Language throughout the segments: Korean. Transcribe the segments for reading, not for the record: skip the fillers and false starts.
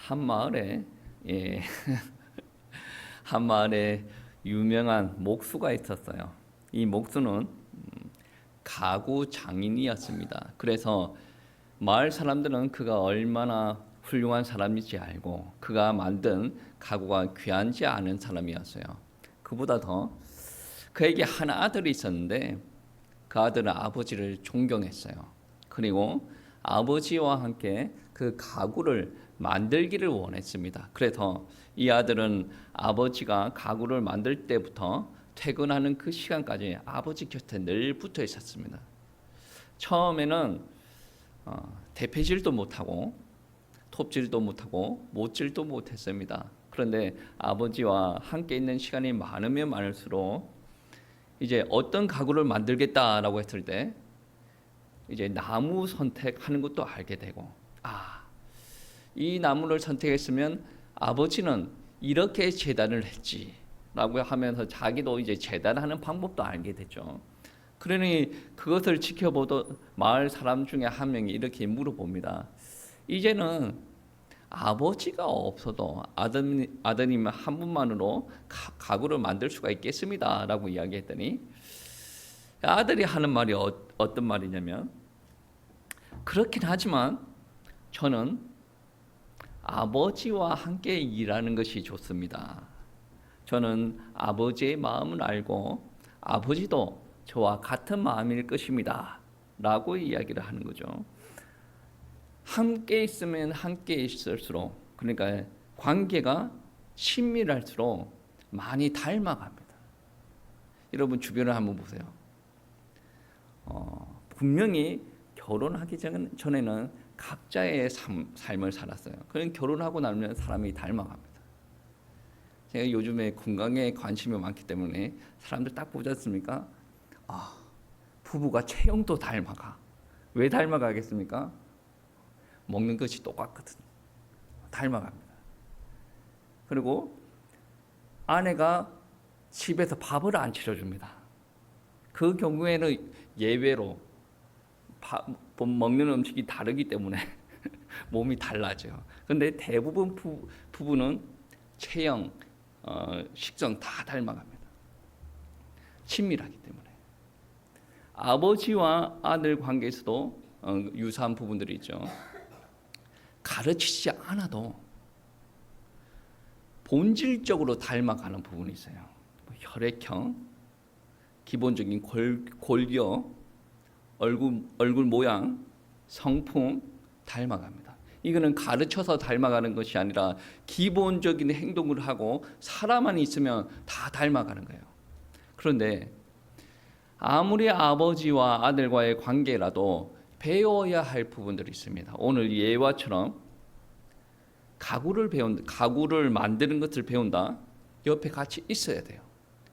한 마을에 예, 한 마을에 유명한 목수가 있었어요. 이 목수는 가구 장인이었습니다. 그래서 마을 사람들은 그가 얼마나 훌륭한 사람인지 알고 그가 만든 가구가 귀하지 않은 사람이었어요. 그보다 더 그에게 한 아들이 있었는데 그 아들은 아버지를 존경했어요. 그리고 아버지와 함께 그 가구를 만들기를 원했습니다. 그래서 이 아들은 아버지가 가구를 만들 때부터 퇴근하는 그 시간까지 아버지 곁에 늘 붙어 있었습니다. 처음에는 대패질도 못하고 톱질도 못하고 못질도 못했습니다. 그런데 아버지와 함께 있는 시간이 많으면 많을수록 이제 어떤 가구를 만들겠다라고 했을 때 이제 나무 선택하는 것도 알게 되고, 이 나무를 선택했으면 아버지는 이렇게 재단을 했지라고 하면서 자기도 이제 재단하는 방법도 알게 됐죠. 그러니 그것을 지켜보던 마을 사람 중에 한 명이 이렇게 물어봅니다. 이제는 아버지가 없어도 아드님 한 분만으로 가구를 만들 수가 있겠습니다 라고 이야기했더니 아들이 하는 말이 어떤 말이냐면, 그렇긴 하지만 저는 아버지와 함께 일하는 것이 좋습니다. 저는 아버지의 마음을 알고 아버지도 저와 같은 마음일 것입니다 라고 이야기를 하는 거죠. 함께 있으면 함께 있을수록, 그러니까 관계가 친밀할수록 많이 닮아갑니다. 여러분 주변을 한번 보세요. 분명히 결혼하기 전에는 각자의 삶을 살았어요. 그럼 결혼하고 나면 사람이 닮아갑니다. 제가 요즘에 건강에 관심이 많기 때문에 사람들 딱 보지 않습니까? 부부가 체형도 닮아가. 왜 닮아가겠습니까? 먹는 것이 똑같거든. 닮아갑니다. 그리고 아내가 집에서 밥을 안 차려줍니다. 그 경우에는 예외로 먹는 음식이 다르기 때문에 몸이 달라져요. 그런데 대부분 부부는 체형, 식성 다 닮아갑니다. 친밀하기 때문에. 아버지와 아들 관계에서도 유사한 부분들이 있죠. 가르치지 않아도 본질적으로 닮아가는 부분이 있어요. 혈액형, 기본적인 골격, 얼굴 모양, 성품 닮아갑니다. 이거는 가르쳐서 닮아가는 것이 아니라 기본적인 행동을 하고 사람만 있으면 다 닮아가는 거예요. 그런데 아무리 아버지와 아들과의 관계라도 배워야 할 부분들이 있습니다. 오늘 예화처럼 가구를 만드는 것을 배운다. 옆에 같이 있어야 돼요.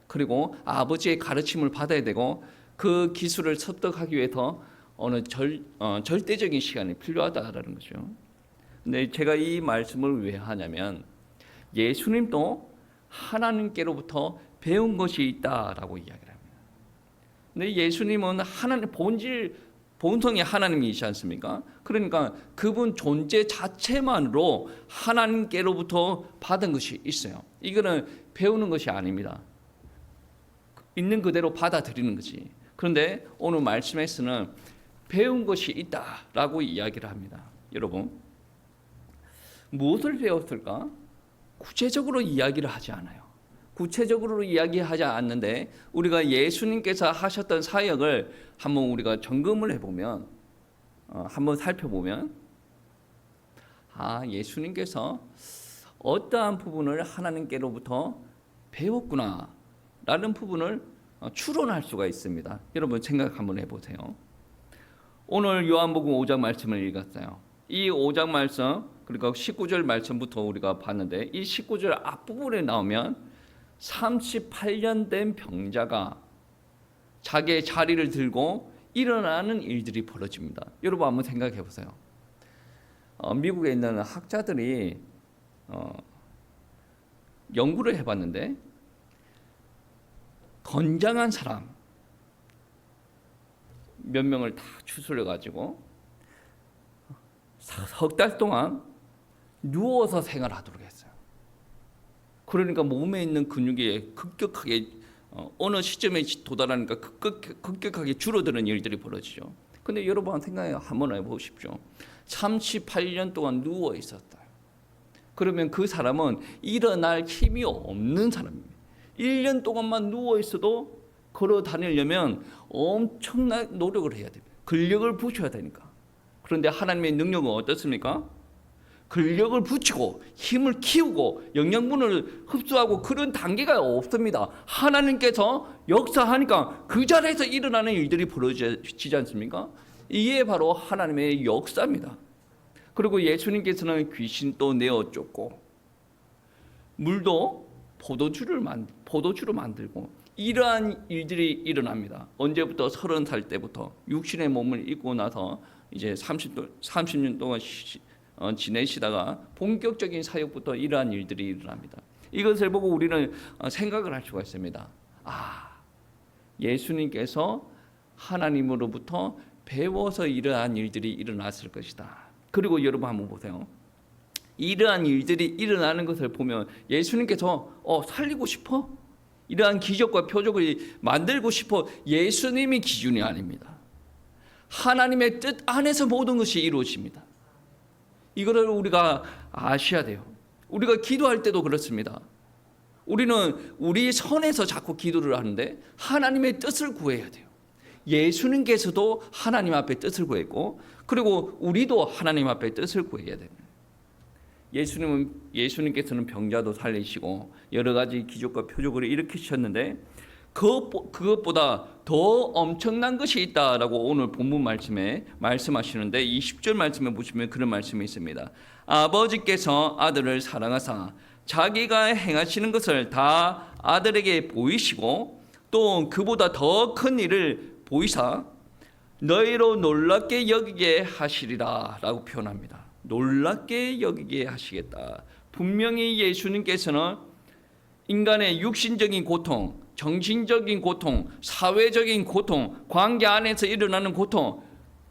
그리고 아버지의 가르침을 받아야 되고 그 기술을 습득하기 위해서 어느 절대적인 시간이 필요하다라는 거죠. 근데 제가 이 말씀을 왜 하냐면 예수님도 하나님께로부터 배운 것이 있다라고 이야기를 합니다. 근데 예수님은 하나님 본성이 하나님이시지 않습니까? 그러니까 그분 존재 자체만으로 하나님께로부터 받은 것이 있어요. 이거는 배우는 것이 아닙니다. 있는 그대로 받아들이는 거지. 그런데 오늘 말씀에서는 배운 것이 있다라고 이야기를 합니다. 여러분, 무엇을 배웠을까? 구체적으로 이야기를 하지 않아요. 구체적으로 이야기하지 않는데 우리가 예수님께서 하셨던 사역을 한번 우리가 점검을 해보면, 한번 살펴보면, 예수님께서 어떠한 부분을 하나님께로부터 배웠구나 라는 부분을 추론할 수가 있습니다. 여러분 생각 한번 해보세요. 오늘 요한복음 5장 말씀을 읽었어요. 이 5장 말씀, 그러니까 19절 말씀부터 우리가 봤는데 이 19절 앞부분에 나오면 38년 된 병자가 자기의 자리를 들고 일어나는 일들이 벌어집니다. 여러분 한번 생각해 보세요. 미국에 있는 학자들이 연구를 해봤는데 건장한 사람 몇 명을 다 추출해 가지고 석 달 동안 누워서 생활하도록 했어요. 그러니까 몸에 있는 근육이 급격하게 어느 시점에 도달하니까 급격하게 줄어드는 일들이 벌어지죠. 근데 여러분 한번 해보십시오. 38년 동안 누워 있었다. 그러면 그 사람은 일어날 힘이 없는 사람입니다. 1년 동안만 누워 있어도 걸어 다니려면 엄청난 노력을 해야 됩니다. 근력을 붙여야 되니까. 그런데 하나님의 능력은 어떻습니까? 근력을 붙이고 힘을 키우고 영양분을 흡수하고 그런 단계가 없습니다. 하나님께서 역사하니까 그 자리에서 일어나는 일들이 벌어지지 않습니까? 이게 바로 하나님의 역사입니다. 그리고 예수님께서는 귀신도 내어 쫓고 물도 포도주로 만들고 이러한 일들이 일어납니다. 언제부터? 30살 때부터 육신의 몸을 입고 나서 이제 30년 동안 지내시다가 본격적인 사역부터 이러한 일들이 일어납니다. 이것을 보고 우리는 생각을 할 수가 있습니다. 예수님께서 하나님으로부터 배워서 이러한 일들이 일어났을 것이다. 그리고 여러분 한번 보세요. 이러한 일들이 일어나는 것을 보면 예수님께서 살리고 싶어? 이러한 기적과 표적을 만들고 싶어? 예수님이 기준이 아닙니다. 하나님의 뜻 안에서 모든 것이 이루어집니다. 이거를 우리가 아셔야 돼요. 우리가 기도할 때도 그렇습니다. 우리는 우리 선에서 자꾸 기도를 하는데 하나님의 뜻을 구해야 돼요. 예수님께서도 하나님 앞에 뜻을 구했고 그리고 우리도 하나님 앞에 뜻을 구해야 됩니다. 예수님께서는 병자도 살리시고 여러 가지 기적과 표적을 일으키셨는데 그것보다 더 엄청난 것이 있다라고 오늘 본문 말씀에 말씀하시는데 20절 말씀에 보시면 그런 말씀이 있습니다. 아버지께서 아들을 사랑하사 자기가 행하시는 것을 다 아들에게 보이시고 또 그보다 더 큰 일을 보이사 너희로 놀랍게 여기게 하시리라 라고 표현합니다. 놀랍게 여기게 하시겠다. 분명히 예수님께서는 인간의 육신적인 고통, 정신적인 고통, 사회적인 고통, 관계 안에서 일어나는 고통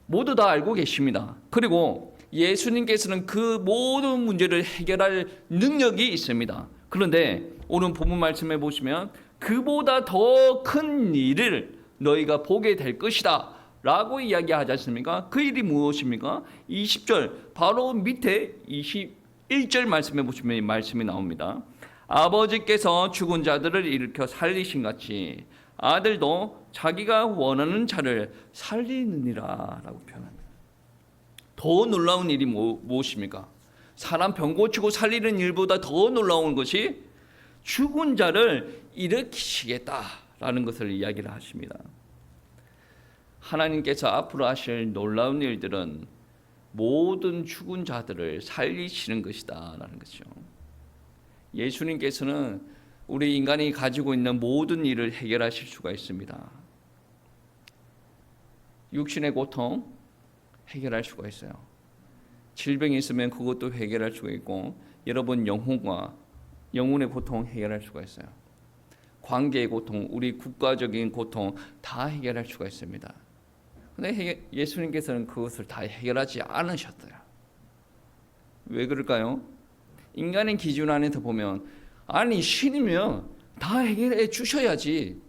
모두 다 알고 계십니다. 그리고 예수님께서는 그 모든 문제를 해결할 능력이 있습니다. 그런데 오늘 본문 말씀해 보시면 그보다 더 큰 일을 너희가 보게 될 것이다 라고 이야기하지 않습니까? 그 일이 무엇입니까? 20절 바로 밑에 21절 말씀해 보시면 말씀이 나옵니다. 아버지께서 죽은 자들을 일으켜 살리신 같이 아들도 자기가 원하는 자를 살리느니라 라고 표현합니다. 더 놀라운 일이 무엇입니까? 사람 병 고치고 살리는 일보다 더 놀라운 것이 죽은 자를 일으키시겠다라는 것을 이야기를 하십니다. 하나님께서 앞으로 하실 놀라운 일들은 모든 죽은 자들을 살리시는 것이다 라는 것이죠. 예수님께서는 우리 인간이 가지고 있는 모든 일을 해결하실 수가 있습니다. 육신의 고통 해결할 수가 있어요. 질병이 있으면 그것도 해결할 수가 있고 여러분 영혼의 고통 해결할 수가 있어요. 관계의 고통, 우리 국가적인 고통 다 해결할 수가 있습니다. 그런데 예수님께서는 그것을 다 해결하지 않으셨어요. 왜 그럴까요? 인간의 기준 안에서 보면 아니 신이면 다 해결해 주셔야지.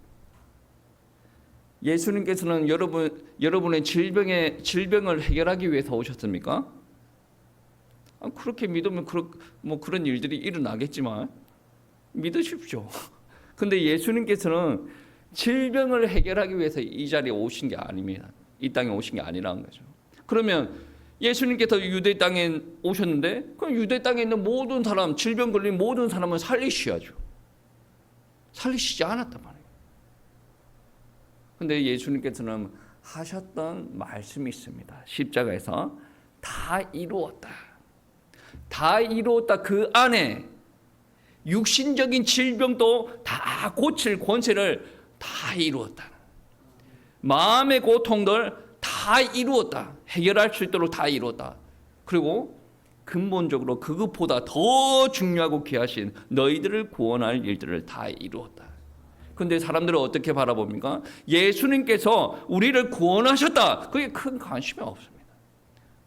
예수님께서는 여러분의 질병을 해결하기 위해서 오셨습니까? 그렇게 믿으면 그런 일들이 일어나겠지만 믿으십시오. 근데 예수님께서는 질병을 해결하기 위해서 이 자리에 오신 게 아닙니다. 이 땅에 오신 게 아니라는 거죠. 그러면 예수님께서 유대 땅에 오셨는데 그럼 유대 땅에 있는 모든 사람, 질병 걸린 모든 사람을 살리셔야죠. 살리시지 않았단 말이에요. 근데 예수님께서는 하셨던 말씀이 있습니다. 십자가에서 다 이루었다. 다 이루었다. 그 안에 육신적인 질병도 다 고칠 권세를 다 이루었다. 마음의 고통들 다 이루었다. 해결할 수 있도록 다 이루었다. 그리고 근본적으로 그것보다 더 중요하고 귀하신 너희들을 구원할 일들을 다 이루었다. 그런데 사람들은 어떻게 바라봅니까? 예수님께서 우리를 구원하셨다. 그게 큰 관심이 없습니다.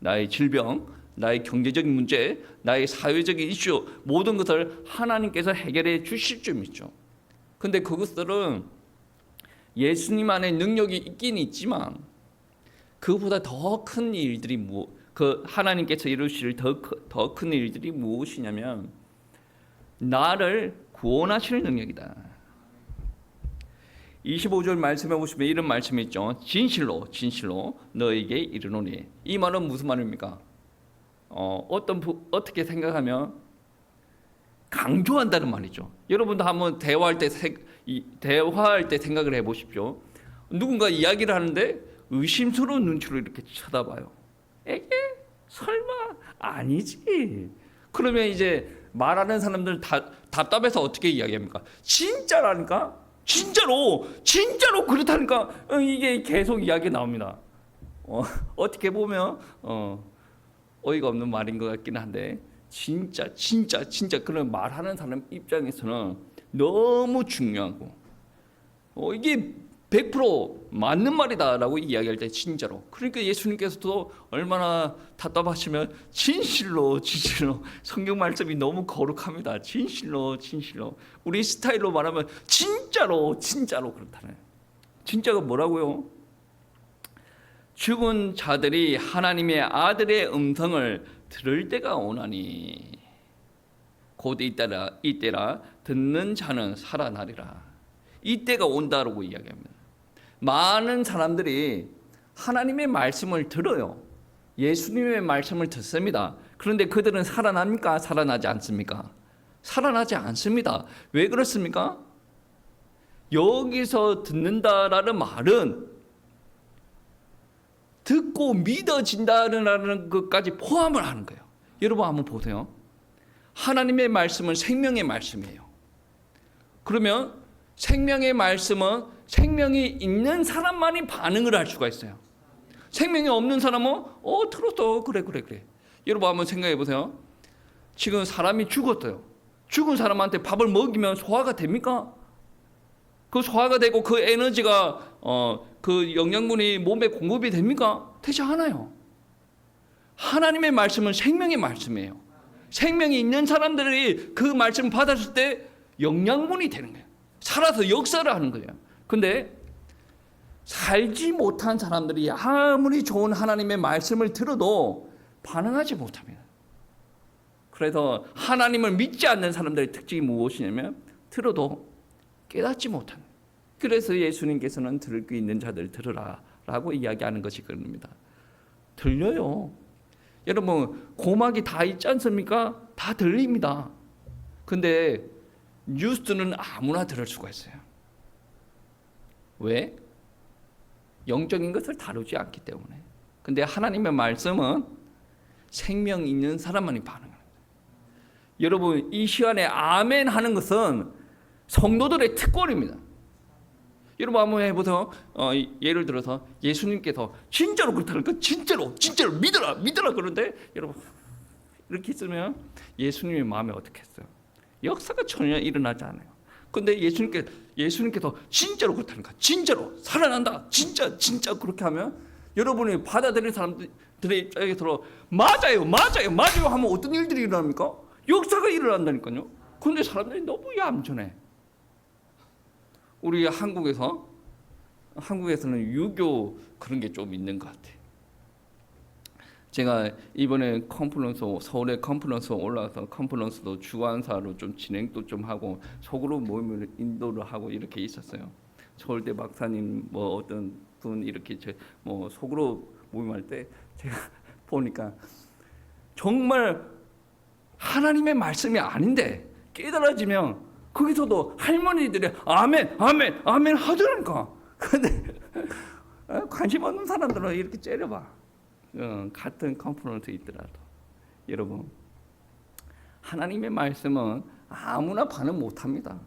나의 질병, 나의 경제적인 문제, 나의 사회적인 이슈 모든 것을 하나님께서 해결해 주실 줄 믿죠. 근데 그것들은 예수님 안에 능력이 있긴 있지만 그보다 더 큰 일들이 그 하나님께서 이루실 더 큰 일들이 무엇이냐면 나를 구원하시는 능력이다. 25절 말씀해 보시면 이런 말씀이 있죠. 진실로 너에게 이르노니. 이 말은 무슨 말입니까? 어떻게 생각하면 강조한다는 말이죠. 여러분도 한번 대화할 때 생각을 해 보십시오. 누군가 이야기를 하는데 의심스러운 눈치로 이렇게 쳐다봐요. 에게 설마 아니지. 그러면 이제 말하는 사람들은 답답해서 어떻게 이야기합니까? 진짜라니까? 진짜로 그렇다니까? 이게 계속 이야기 나옵니다. 어떻게 보면 어이가 없는 말인 것 같긴 한데 진짜 그런 말하는 사람 입장에서는 너무 중요하고 이게 100% 맞는 말이다라고 이야기할 때 진짜로. 그러니까 예수님께서도 얼마나 답답하시면 진실로 성경 말씀이 너무 거룩합니다. 진실로 우리 스타일로 말하면 진짜로 그렇다네. 진짜가 뭐라고요? 죽은 자들이 하나님의 아들의 음성을 들을 때가 오나니 곧 이때라 듣는 자는 살아나리라. 이때가 온다라고 이야기합니다. 많은 사람들이 하나님의 말씀을 들어요. 예수님의 말씀을 듣습니다. 그런데 그들은 살아납니까? 살아나지 않습니까? 살아나지 않습니다. 왜 그렇습니까? 여기서 듣는다라는 말은 듣고 믿어진다는 것까지 포함을 하는 거예요. 여러분 한번 보세요. 하나님의 말씀은 생명의 말씀이에요. 그러면 생명의 말씀은 생명이 있는 사람만이 반응을 할 수가 있어요. 생명이 없는 사람은 들었어. 그래. 여러분 한번 생각해 보세요. 지금 사람이 죽었어요. 죽은 사람한테 밥을 먹이면 소화가 됩니까? 그 소화가 되고 그 에너지가 그 영양분이 몸에 공급이 됩니까? 되지 않아요. 하나님의 말씀은 생명의 말씀이에요. 생명이 있는 사람들이 그 말씀을 받았을 때 영양분이 되는 거예요. 살아서 역사를 하는 거예요. 근데 살지 못한 사람들이 아무리 좋은 하나님의 말씀을 들어도 반응하지 못합니다. 그래서 하나님을 믿지 않는 사람들의 특징이 무엇이냐면 들어도 깨닫지 못하는. 그래서 예수님께서는 들을 수 있는 자들 들으라 라고 이야기하는 것이 그럽니다. 들려요. 여러분 고막이 다 있지 않습니까? 다 들립니다. 근데 뉴스는 아무나 들을 수가 있어요. 왜? 영적인 것을 다루지 않기 때문에. 근데 하나님의 말씀은 생명 있는 사람만이 반응합니다. 여러분 이 시간에 아멘 하는 것은 성도들의 특권입니다. 여러분 한번 해보세요. 예를 들어서 예수님께서 진짜로 그렇다니까 진짜로 믿어라 그런데 여러분 이렇게 있으면 예수님의 마음에 어떻겠어요? 역사가 전혀 일어나지 않아요. 근데 예수님께서 진짜로 그렇다니까 진짜로 살아난다 진짜 그렇게 하면 여러분이 받아들일 사람들의 입장에서 맞아요 하면 어떤 일들이 일어납니까? 역사가 일어난다니까요. 근데 사람들이 너무 얌전해. 우리 한국에서는 유교 그런 게 좀 있는 것 같아요. 제가 이번에 서울에 컨퍼런스 올라와서 컨퍼런스도 주관사로 좀 진행도 좀 하고 속으로 모임을 인도를 하고 이렇게 있었어요. 서울대 박사님 뭐 어떤 분 이렇게 뭐 속으로 모임할 때 제가 보니까 정말 하나님의 말씀이 아닌데 깨달아지면 거기서도 할머니들이 아멘 하더라니까. 근데 관심 없는 사람들은 이렇게 째려봐. 같은 컨퍼런스에 있더라도. 여러분 하나님의 말씀은 아무나 반응 못합니다.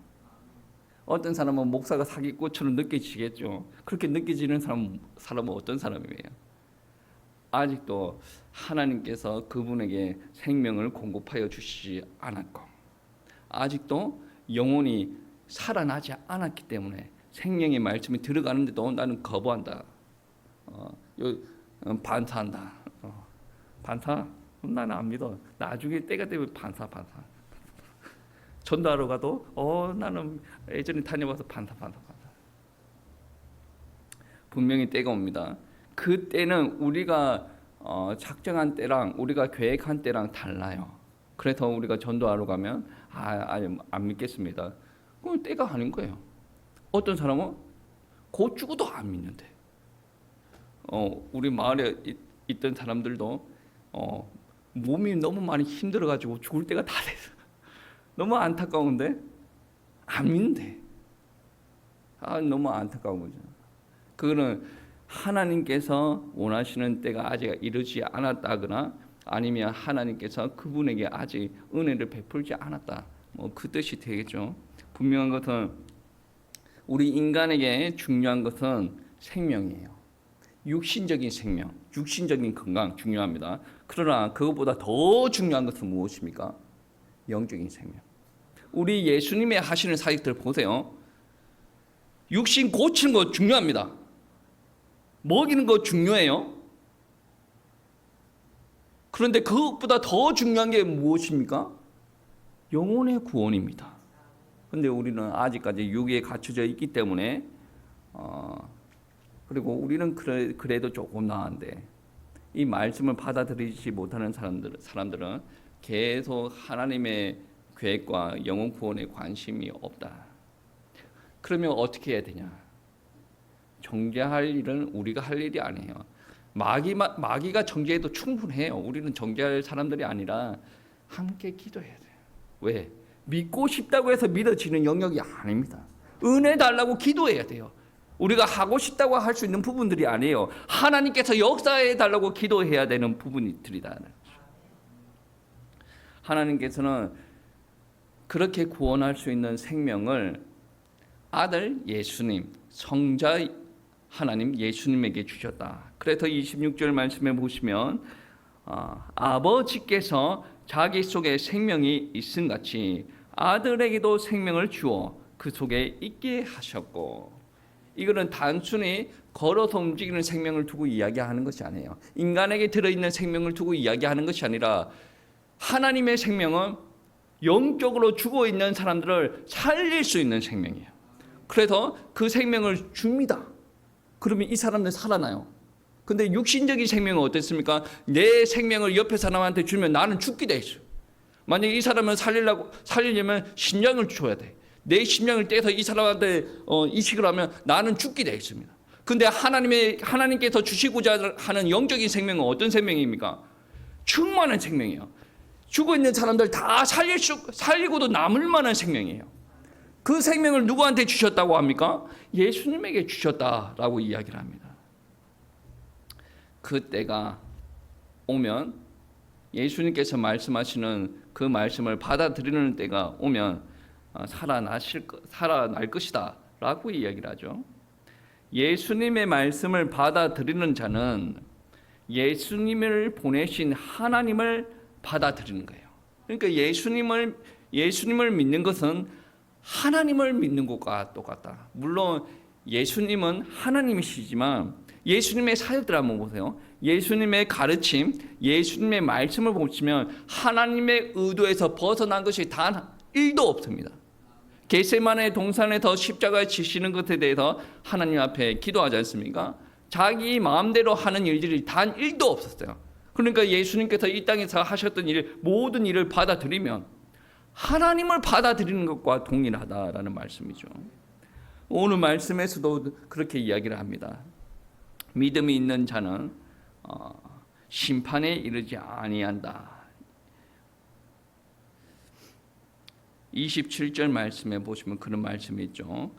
어떤 사람은 목사가 사기꾼처럼 느껴지겠죠. 그렇게 느껴지는 사람은 어떤 사람이에요? 아직도 하나님께서 그분에게 생명을 공급하여 주시지 않았고 아직도 영혼이 살아나지 않았기 때문에 생명의 말씀이 들어가는데도 나는 거부한다. 반사한다. 반사? 나는 안 믿어. 나중에 때가 되면 반사. 전도하러 가도 나는 예전에 다녀봐서 반사. 분명히 때가 옵니다. 그 때는 우리가 작정한 때랑 우리가 계획한 때랑 달라요. 그래서 우리가 전도하러 가면 안 믿겠습니다. 그건 때가 아닌 거예요. 어떤 사람은 곧 죽어도 안 믿는데, 우리 마을에 있던 사람들도 몸이 너무 많이 힘들어가지고 죽을 때가 다 돼서 너무 안타까운데 안 믿는데, 너무 안타까운 거죠. 그거는 하나님께서 원하시는 때가 아직 이르지 않았다거나 아니면 하나님께서 그분에게 아직 은혜를 베풀지 않았다, 그 뜻이 되겠죠. 분명한 것은 우리 인간에게 중요한 것은 생명이에요. 육신적인 생명, 육신적인 건강 중요합니다. 그러나 그것보다 더 중요한 것은 무엇입니까? 영적인 생명. 우리 예수님의 하시는 사역들 보세요. 육신 고치는 거 중요합니다. 먹이는 거 중요해요. 그런데 그것보다 더 중요한 게 무엇입니까? 영혼의 구원입니다. 그런데 우리는 아직까지 육에 갇혀져 있기 때문에 그리고 우리는 그래도 조금 나은데 이 말씀을 받아들이지 못하는 사람들은 계속 하나님의 계획과 영혼 구원에 관심이 없다. 그러면 어떻게 해야 되냐? 정죄할 일은 우리가 할 일이 아니에요. 마귀가 정죄해도 충분해요. 우리는 정죄할 사람들이 아니라 함께 기도해야 돼요. 왜? 믿고 싶다고 해서 믿어지는 영역이 아닙니다. 은혜 달라고 기도해야 돼요. 우리가 하고 싶다고 할 수 있는 부분들이 아니에요. 하나님께서 역사해 달라고 기도해야 되는 부분들이다. 하나님께서는 그렇게 구원할 수 있는 생명을 아들 예수님, 성자 하나님 예수님에게 주셨다. 그래서 26절 말씀에 보시면 아버지께서 자기 속에 생명이 있음 같이 아들에게도 생명을 주어 그 속에 있게 하셨고, 이거는 단순히 걸어서 움직이는 생명을 두고 이야기하는 것이 아니에요. 인간에게 들어있는 생명을 두고 이야기하는 것이 아니라 하나님의 생명은 영적으로 죽어있는 사람들을 살릴 수 있는 생명이에요. 그래서 그 생명을 줍니다. 그러면 이 사람들 살아나요. 근데 육신적인 생명은 어땠습니까? 내 생명을 옆에 사람한테 주면 나는 죽게 돼 있어요. 만약에 이 사람을 살리려면 심장을 줘야 돼. 내 심장을 떼서 이 사람한테 이식을 하면 나는 죽게 돼 있습니다. 근데 하나님께서 주시고자 하는 영적인 생명은 어떤 생명입니까? 충만한 생명이에요. 죽어있는 사람들 다 살리고도 남을 만한 생명이에요. 그 생명을 누구한테 주셨다고 합니까? 예수님에게 주셨다라고 이야기를 합니다. 그 때가 오면, 예수님께서 말씀하시는 그 말씀을 받아들이는 때가 오면 살아날 것이다 라고 이야기를 하죠. 예수님의 말씀을 받아들이는 자는 예수님을 보내신 하나님을 받아들이는 거예요. 그러니까 예수님을 믿는 것은 하나님을 믿는 것과 똑같다. 물론 예수님은 하나님이시지만 예수님의 사역들 한번 보세요. 예수님의 가르침, 예수님의 말씀을 보시면 하나님의 의도에서 벗어난 것이 단 1도 없습니다. 겟세마네 동산에서 십자가에 지시는 것에 대해서 하나님 앞에 기도하지 않습니까? 자기 마음대로 하는 일들이 단 1도 없었어요. 그러니까 예수님께서 이 땅에서 하셨던 모든 일을 받아들이면 하나님을 받아들이는 것과 동일하다라는 말씀이죠. 오늘 말씀에서도 그렇게 이야기를 합니다. 믿음이 있는 자는 심판에 이르지 아니한다. 27절 말씀에 보시면 그런 말씀이 있죠.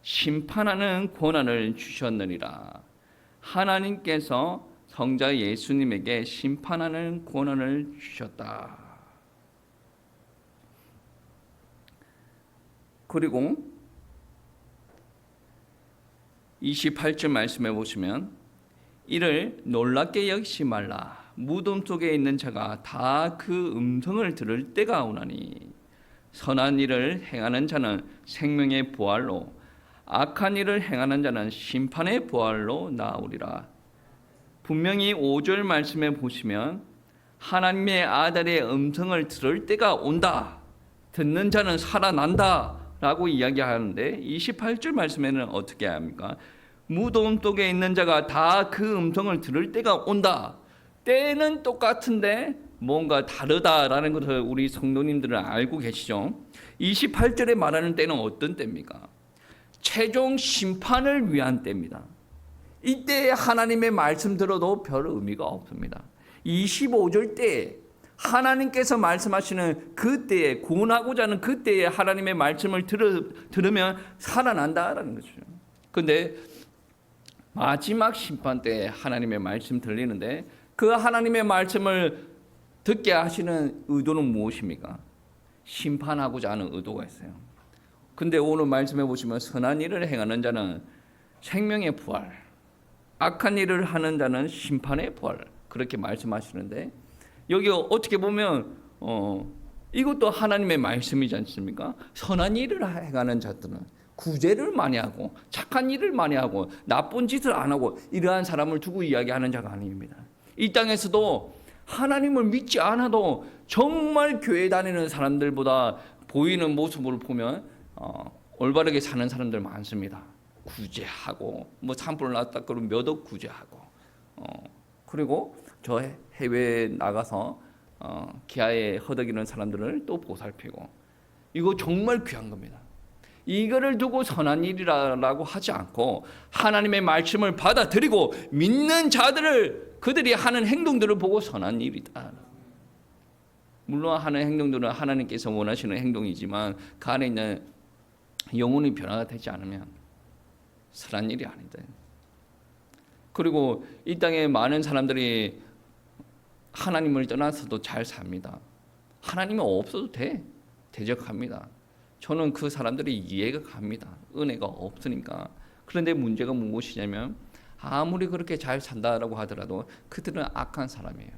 심판하는 권한을 주셨느니라. 하나님께서 성자 예수님에게 심판하는 권한을 주셨다. 그리고 28절 말씀해 보시면 이를 놀랍게 여기지 말라. 무덤 속에 있는 자가 다 그 음성을 들을 때가 오나니 선한 일을 행하는 자는 생명의 부활로 악한 일을 행하는 자는 심판의 부활로 나오리라. 분명히 5절 말씀에 보시면 하나님의 아들의 음성을 들을 때가 온다. 듣는 자는 살아난다. 라고 이야기하는데 28절 말씀에는 어떻게 합니까? 무덤 속에 있는 자가 다 그 음성을 들을 때가 온다. 때는 똑같은데 뭔가 다르다라는 것을 우리 성도님들은 알고 계시죠? 28절에 말하는 때는 어떤 때입니까? 최종 심판을 위한 때입니다. 이때 하나님의 말씀 들어도 별 의미가 없습니다. 25절 때 하나님께서 말씀하시는 그때에, 구원하고자 하는 그때에 하나님의 말씀을 들으면 살아난다라는 거죠. 근데 마지막 심판 때 하나님의 말씀 들리는데 그 하나님의 말씀을 듣게 하시는 의도는 무엇입니까? 심판하고자 하는 의도가 있어요. 근데 오늘 말씀해 보시면 선한 일을 행하는 자는 생명의 부활, 악한 일을 하는 자는 심판의 부활, 그렇게 말씀하시는데 여기 어떻게 보면 이것도 하나님의 말씀이지 않습니까? 선한 일을 행하는 자들은 구제를 많이 하고 착한 일을 많이 하고 나쁜 짓을 안 하고 이러한 사람을 두고 이야기하는 자가 아닙니다. 이 땅에서도 하나님을 믿지 않아도 정말 교회 다니는 사람들보다 보이는 모습을 보면 올바르게 사는 사람들 많습니다. 구제하고 뭐 산불 났다 그러면 몇 억 구제하고 그리고 저 해외에 나가서 기아에 허덕이는 사람들을 또 보살피고 이거 정말 귀한 겁니다. 이거를 두고 선한 일이라고 하지 않고 하나님의 말씀을 받아들이고 믿는 자들을 그들이 하는 행동들을 보고 선한 일이다. 물론 하는 행동들은 하나님께서 원하시는 행동이지만 그 안에 있는 영혼이 변화가 되지 않으면 선한 일이 아니다. 그리고 이 땅에 많은 사람들이 하나님을 떠나서도 잘 삽니다. 하나님이 없어도 대적합니다. 저는 그 사람들이 이해가 갑니다. 은혜가 없으니까. 그런데 문제가 무엇이냐면 아무리 그렇게 잘 산다라고 하더라도 그들은 악한 사람이에요.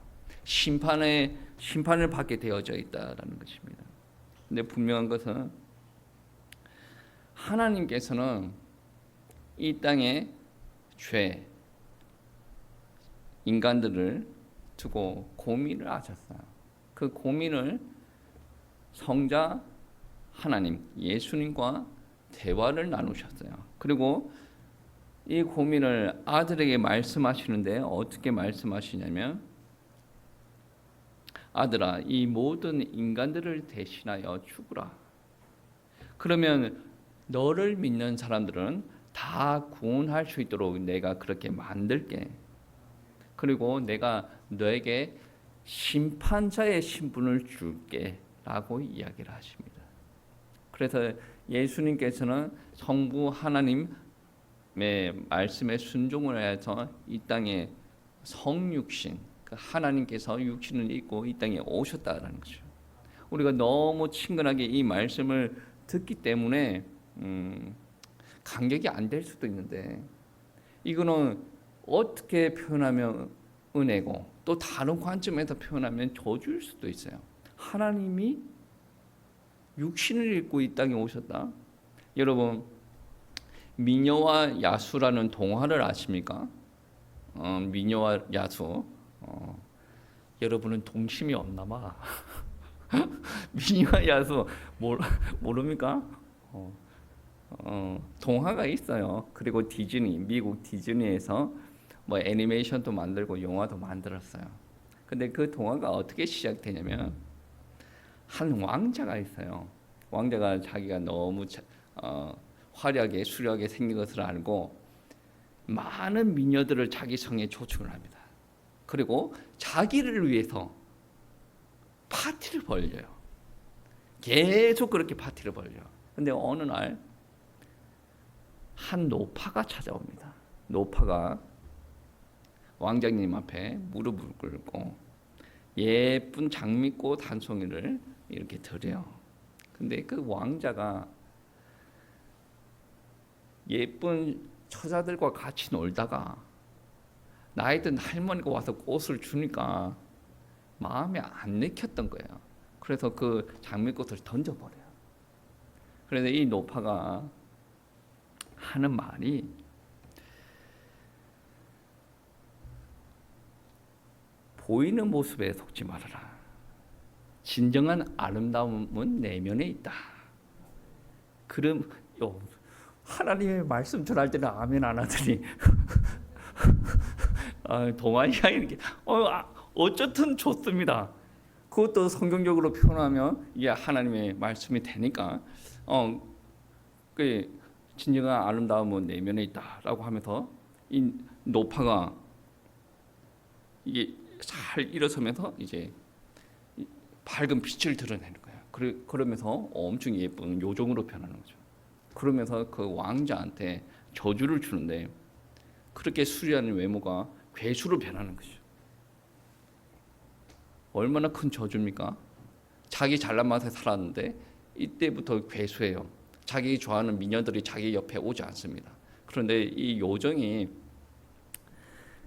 심판을 받게 되어져 있다라는 것입니다. 근데 분명한 것은 하나님께서는 이 땅에 죄, 인간들을 두고 고민을 하셨어요. 그 고민을 성자 하나님, 예수님과 대화를 나누셨어요. 그리고 이 고민을 아들에게 말씀하시는데 어떻게 말씀하시냐면 아들아, 이 모든 인간들을 대신하여 죽으라. 그러면 너를 믿는 사람들은 다 구원할 수 있도록 내가 그렇게 만들게. 그리고 내가 너에게 심판자의 신분을 줄게 라고 이야기를 하십니다. 그래서 예수님께서는 성부 하나님의 말씀에 순종을 해서 이 땅에 성육신, 그 하나님께서 육신을 입고 이 땅에 오셨다라는 거죠. 우리가 너무 친근하게 이 말씀을 듣기 때문에 감격이 안 될 수도 있는데 이거는 어떻게 표현하면 은혜고 또 다른 관점에서 표현하면 저주일 수도 있어요. 하나님이 육신을 입고 이 땅에 오셨다. 여러분 미녀와 야수라는 동화를 아십니까? 미녀와 야수. 여러분은 동심이 없나 봐. 미녀와 야수 모릅니까? 동화가 있어요. 그리고 디즈니, 미국 디즈니에서 뭐 애니메이션도 만들고 영화도 만들었어요. 근데 그 동화가 어떻게 시작되냐면 한 왕자가 있어요. 왕자가 자기가 너무 화려하게 수려하게 생긴 것을 알고 많은 미녀들을 자기 성에 초청을 합니다. 그리고 자기를 위해서 파티를 벌려요. 계속 그렇게 파티를 벌려요. 근데 어느 날 한 노파가 찾아옵니다. 노파가 왕자님 앞에 무릎을 꿇고 예쁜 장미꽃 한 송이를 이렇게 드려요. 근데 그 왕자가 예쁜 처자들과 같이 놀다가 나이 든 할머니가 와서 꽃을 주니까 마음에 안 내켰던 거예요. 그래서 그 장미꽃을 던져버려요. 그래서 이 노파가 하는 말이 보이는 모습에 속지 말아라. 진정한 아름다움은 내면에 있다. 그럼 하나님의 말씀 전할 때는 아멘 안 하더니 동아리가 이렇게 어쨌든 좋습니다. 그것도 성경적으로 표현하면 이게 하나님의 말씀이 되니까 그 진정한 아름다움은 내면에 있다라고 하면서 이 노파가 이게 잘 일어서면서 이제 밝은 빛을 드러내는 거예요. 그러면서 엄청 예쁜 요정으로 변하는 거죠. 그러면서 그 왕자한테 저주를 주는데 그렇게 수려한 외모가 괴수로 변하는 거죠. 얼마나 큰 저주입니까? 자기 잘난 맛에 살았는데 이때부터 괴수예요. 자기 좋아하는 미녀들이 자기 옆에 오지 않습니다. 그런데 이 요정이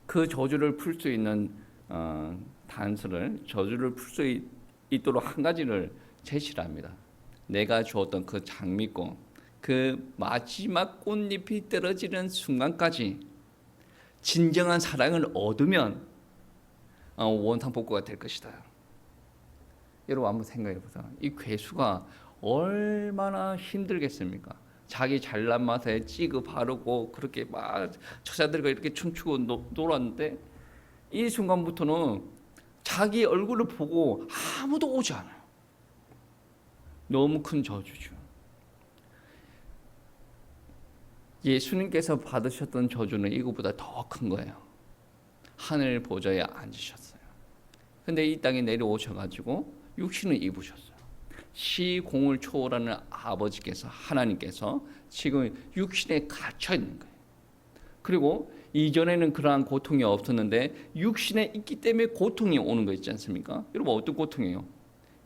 그 저주를 풀 수 있는 저주를 풀 수 있도록 한 가지를 제시를 합니다. 내가 주었던 그 장미꽃, 그 마지막 꽃잎이 떨어지는 순간까지 진정한 사랑을 얻으면 원상복구가 될 것이다. 여러분 한번 생각해 보세요. 이 괴수가 얼마나 힘들겠습니까? 자기 잘난 맛에 찌그 바르고 그렇게 막 처자들과 이렇게 춤추고 놀았는데 이 순간부터는 자기 얼굴을 보고 아무도 오지 않아요. 너무 큰 저주죠. 예수님께서 받으셨던 저주는 이거보다 더 큰 거예요. 하늘 보좌에 앉으셨어요. 근데 이 땅에 내려오셔가지고 육신을 입으셨어요. 시공을 초월하는 아버지께서, 하나님께서 지금 육신에 갇혀 있는 거예요. 그리고 이전에는 그러한 고통이 없었는데 육신에 있기 때문에 고통이 오는 거 있지 않습니까? 여러분 어떤 고통이에요?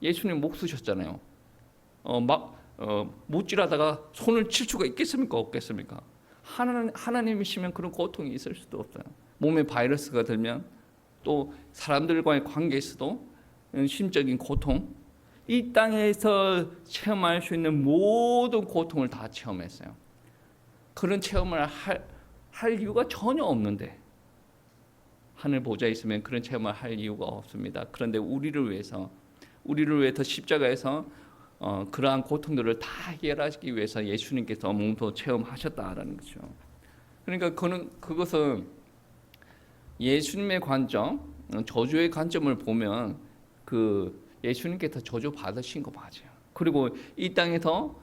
예수님 목 쓰셨잖아요. 못질하다가 손을 칠 수가 있겠습니까? 없겠습니까? 하나님이시면 그런 고통이 있을 수도 없어요. 몸에 바이러스가 들면 또 사람들과의 관계에서도 심적인 고통, 이 땅에서 체험할 수 있는 모든 고통을 다 체험했어요. 그런 체험을 할 이유가 전혀 없는데 하늘 보좌에 있으면 그런 체험을 할 이유가 없습니다. 그런데 우리를 위해서 십자가에서 그러한 고통들을 다 해결하기 위해서 예수님께서 몸소 체험하셨다라는 거죠. 그러니까 그것은 예수님의 관점, 저주의 관점을 보면 그 예수님께서 저주 받으신 거 맞아요. 그리고 이 땅에서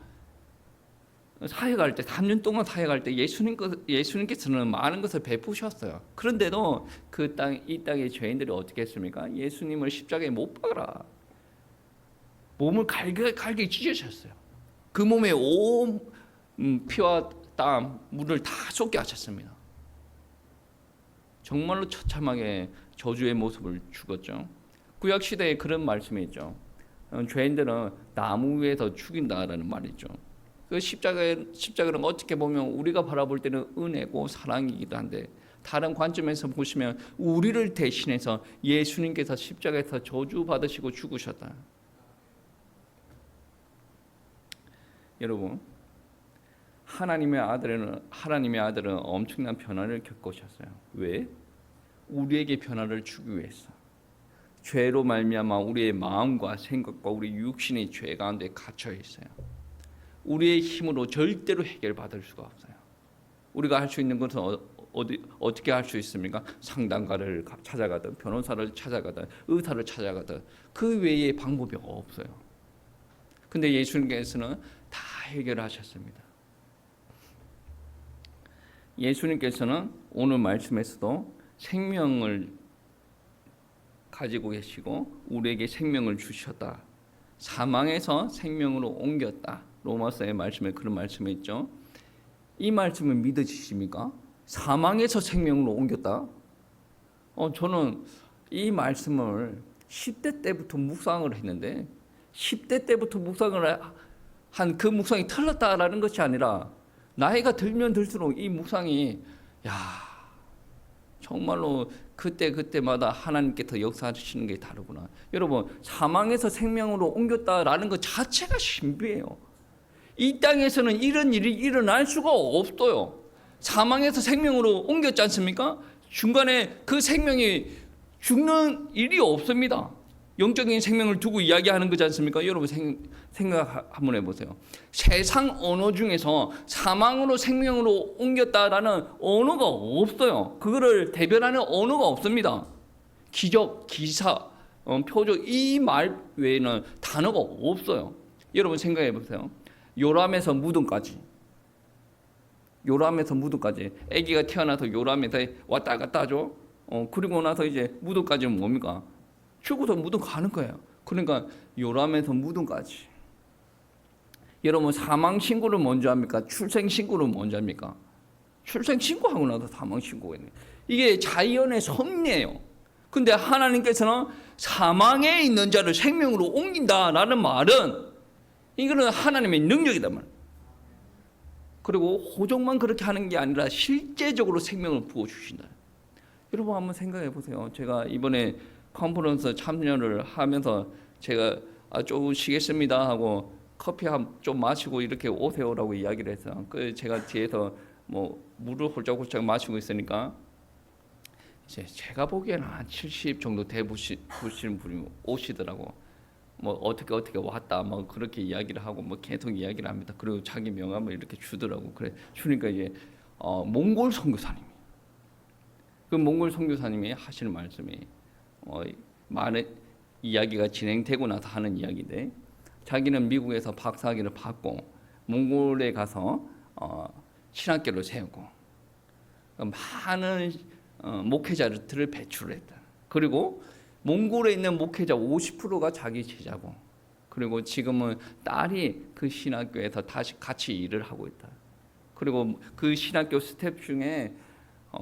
사역할 때 3년 동안 사역할 때 예수님께서는 많은 것을 베푸셨어요. 그런데도 이 땅의 죄인들이 어떻게 했습니까? 예수님을 십자가에 못 박아라. 몸을 갈게 찢으셨어요. 그 몸에 온 피와 땀, 물을 다 쏟게 하셨습니다. 정말로 처참하게 저주의 모습을 죽었죠. 구약 시대에 그런 말씀이 있죠. 죄인들은 나무 위에서 죽인다라는 말이죠. 그 십자가는 어떻게 보면 우리가 바라볼 때는 은혜고 사랑이기도 한데 다른 관점에서 보시면 우리를 대신해서 예수님께서 십자가에서 저주 받으시고 죽으셨다. 여러분, 하나님의 아들은 엄청난 변화를 겪으셨어요. 왜? 우리에게 변화를 주기 위해서. 죄로 말미암아 우리의 마음과 생각과 우리 육신의 죄 가운데 갇혀 있어요. 우리의 힘으로 절대로 해결받을 수가 없어요. 우리가 할 수 있는 것은 어떻게 할 수 있습니까? 상담가를 찾아가든 변호사를 찾아가든 의사를 찾아가든 그 외에 방법이 없어요. 근데 예수님께서는 다 해결하셨습니다. 예수님께서는 오늘 말씀에서도 생명을 가지고 계시고 우리에게 생명을 주셨다. 사망에서 생명으로 옮겼다. 로마서의 말씀에 그런 말씀이 있죠. 이 말씀을 믿으십니까? 사망에서 생명으로 옮겼다. 저는 이 말씀을 10대 때부터 묵상을 했는데 10대 때부터 묵상을 한 그 묵상이 틀렸다라는 것이 아니라 나이가 들면 들수록 이 묵상이 정말로 그때마다 하나님께서 역사하시는 게 다르구나. 여러분, 사망에서 생명으로 옮겼다라는 것 자체가 신비해요. 이 땅에서는 이런 일이 일어날 수가 없어요. 사망에서 생명으로 옮겼지 않습니까? 중간에 그 생명이 죽는 일이 없습니다. 영적인 생명을 두고 이야기하는 거지 않습니까? 여러분 생각 한번 해보세요. 세상 언어 중에서 사망으로 생명으로 옮겼다라는 언어가 없어요. 그거를 대변하는 언어가 없습니다. 기적, 기사, 표적 이 말 외에는 단어가 없어요. 여러분 생각해 보세요. 요람에서 무덤까지. 요람에서 무덤까지. 아기가 태어나서 요람에서 왔다 갔다 하죠. 그리고 나서 이제 무덤까지는 뭡니까? 죽어서 무덤 가는 거예요. 그러니까 요람에서 무덤까지. 여러분 사망 신고를 먼저 합니까? 출생 신고를 먼저 합니까? 출생 신고하고 나서 사망 신고가 있네. 이게 자연의 섭리예요. 근데 하나님께서는 사망에 있는 자를 생명으로 옮긴다라는 말은 이거는 하나님의 능력이단 말이에요. 그리고 호적만 그렇게 하는 게 아니라 실제적으로 생명을 부어주신다. 여러분 한번 생각해 보세요. 제가 이번에 컨퍼런스 참여를 하면서 제가 조금 쉬겠습니다 하고 커피 좀 마시고 이렇게 오세요라고 이야기를 했어요. 그 제가 뒤에서 뭐 물을 홀짝홀짝 마시고 있으니까 이제 제가 보기에는 한 70 정도 되시는 분이 오시더라고. 뭐 어떻게 왔다 뭐 그렇게 이야기를 하고 뭐 계속 이야기를 합니다. 그리고 자기 명함을 이렇게 주더라고. 그래 주니까 이제 몽골 선교사님이 그 몽골 선교사님이 하시는 말씀이 많은 이야기가 진행되고 나서 하는 이야기인데 자기는 미국에서 박사학위를 받고 몽골에 가서 신학교를 세우고 많은 목회자들을 배출했다. 그리고 몽골에 있는 목회자 50%가 자기 제자고 그리고 지금은 딸이 그 신학교에서 다시 같이 일을 하고 있다. 그리고 그 신학교 스텝 중에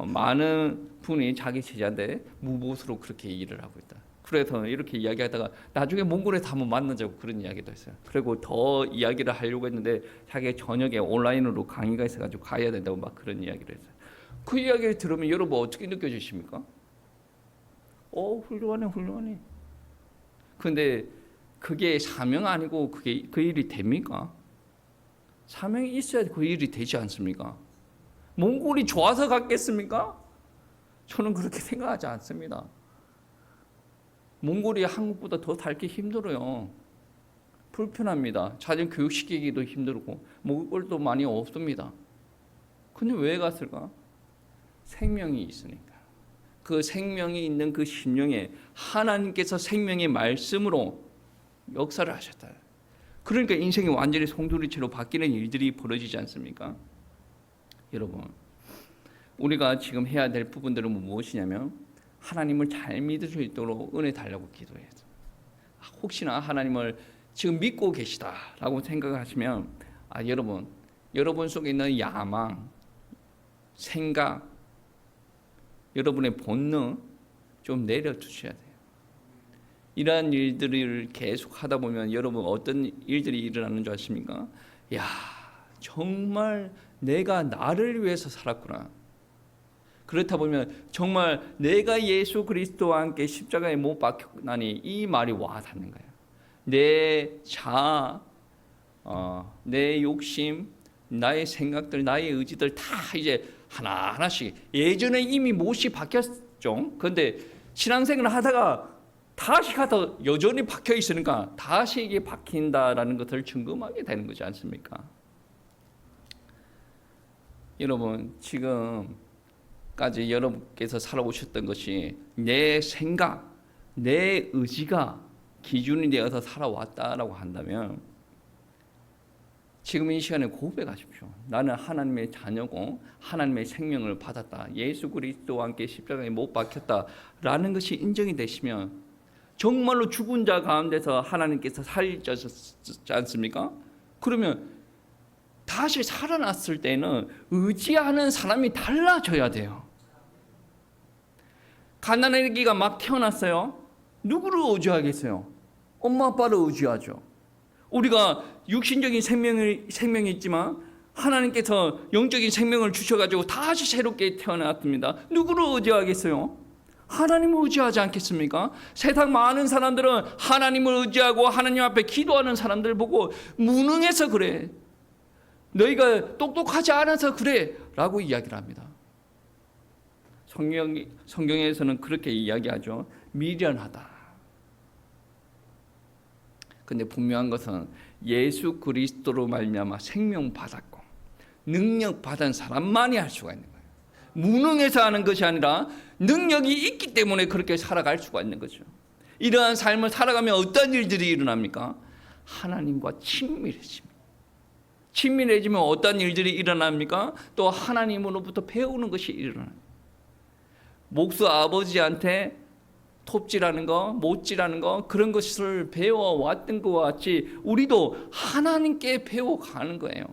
많은 분이 자기 제자인데 무보수로 그렇게 일을 하고 있다. 그래서 이렇게 이야기하다가 나중에 몽골에서 한번 만나자고 그런 이야기도 했어요. 그리고 더 이야기를 하려고 했는데 자기가 저녁에 온라인으로 강의가 있어가지고 가야 된다고 막 그런 이야기를 했어요. 그 이야기를 들으면 여러분 어떻게 느껴지십니까? 훌륭하네. 근데 그게 사명 아니고 그게 그 일이 됩니까? 사명이 있어야 그 일이 되지 않습니까? 몽골이 좋아서 갔겠습니까? 저는 그렇게 생각하지 않습니다. 몽골이 한국보다 더 살기 힘들어요. 불편합니다. 자녀 교육시키기도 힘들고 먹을 것도 많이 없습니다. 근데 왜 갔을까? 생명이 있으니까. 그 생명이 있는 그 심령에 하나님께서 생명의 말씀으로 역사를 하셨다. 그러니까 인생이 완전히 송두리째로 바뀌는 일들이 벌어지지 않습니까? 여러분, 우리가 지금 해야 될 부분들은 무엇이냐면 하나님을 잘 믿을 수 있도록 은혜 달라고 기도해요. 혹시나 하나님을 지금 믿고 계시다라고 생각하시면 여러분 속에 있는 야망, 생각, 여러분의 본능 좀 내려두셔야 돼요. 이러한 일들을 계속 하다 보면 여러분 어떤 일들이 일어나는 줄 아십니까? 야, 정말 내가 나를 위해서 살았구나. 그렇다 보면 정말 내가 예수 그리스도와 함께 십자가에 못 박혔나니 이 말이 와 닿는 거예요. 내 자아, 내 욕심, 나의 생각들, 나의 의지들 다 이제 하나하나씩 예전에 이미 못이 박혔죠. 그런데 신앙생활을 하다가 다시 가서 여전히 박혀 있으니까 다시 이게 박힌다라는 것을 증거하게 되는 거지 않습니까? 여러분 지금까지 여러분께서 살아오셨던 것이 내 생각, 내 의지가 기준이 되어서 살아왔다라고 한다면 지금 이 시간에 고백하십시오. 나는 하나님의 자녀고 하나님의 생명을 받았다. 예수 그리스도와 함께 십자가에 못 박혔다라는 것이 인정이 되시면 정말로 죽은 자 가운데서 하나님께서 살리셨지 않습니까? 그러면 다시 살아났을 때는 의지하는 사람이 달라져야 돼요. 가난한 아기가 막 태어났어요. 누구를 의지하겠어요? 엄마 아빠를 의지하죠. 우리가 육신적인 생명이 있지만 하나님께서 영적인 생명을 주셔가지고 다시 새롭게 태어났습니다. 누구를 의지하겠어요? 하나님을 의지하지 않겠습니까? 세상 많은 사람들은 하나님을 의지하고 하나님 앞에 기도하는 사람들 보고 무능해서 그래, 너희가 똑똑하지 않아서 그래 라고 이야기를 합니다. 성경에서는 그렇게 이야기하죠. 미련하다. 근데 분명한 것은 예수 그리스도로 말미암아 생명 받았고 능력 받은 사람만이 할 수가 있는 거예요. 무능해서 하는 것이 아니라 능력이 있기 때문에 그렇게 살아갈 수가 있는 거죠. 이러한 삶을 살아가면 어떤 일들이 일어납니까? 하나님과 친밀해지면 어떤 일들이 일어납니까? 또 하나님으로부터 배우는 것이 일어납니다. 목수 아버지한테 톱질하는 거, 못질하는 거, 그런 것을 배워왔던 것과 같이 우리도 하나님께 배워가는 거예요.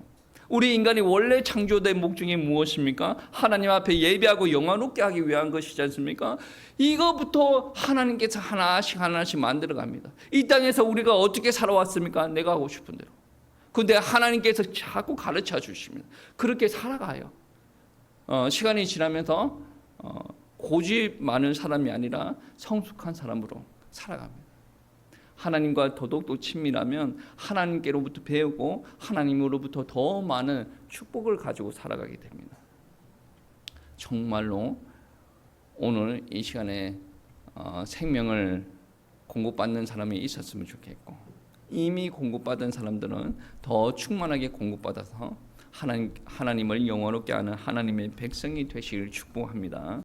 우리 인간이 원래 창조된 목적이 무엇입니까? 하나님 앞에 예배하고 영화롭게 하기 위한 것이지 않습니까? 이거부터 하나님께서 하나씩 만들어 갑니다. 이 땅에서 우리가 어떻게 살아왔습니까? 내가 하고 싶은 대로. 근데 하나님께서 자꾸 가르쳐 주십니다. 그렇게 살아가요. 시간이 지나면서 고집 많은 사람이 아니라 성숙한 사람으로 살아갑니다. 하나님과 더더욱 친밀하면 하나님께로부터 배우고 하나님으로부터 더 많은 축복을 가지고 살아가게 됩니다. 정말로 오늘 이 시간에 생명을 공급받는 사람이 있었으면 좋겠고, 이미 공급받은 사람들은 더 충만하게 공급받아서 하나님을 영원롭게 하는 하나님의 백성이 되시기를 축복합니다.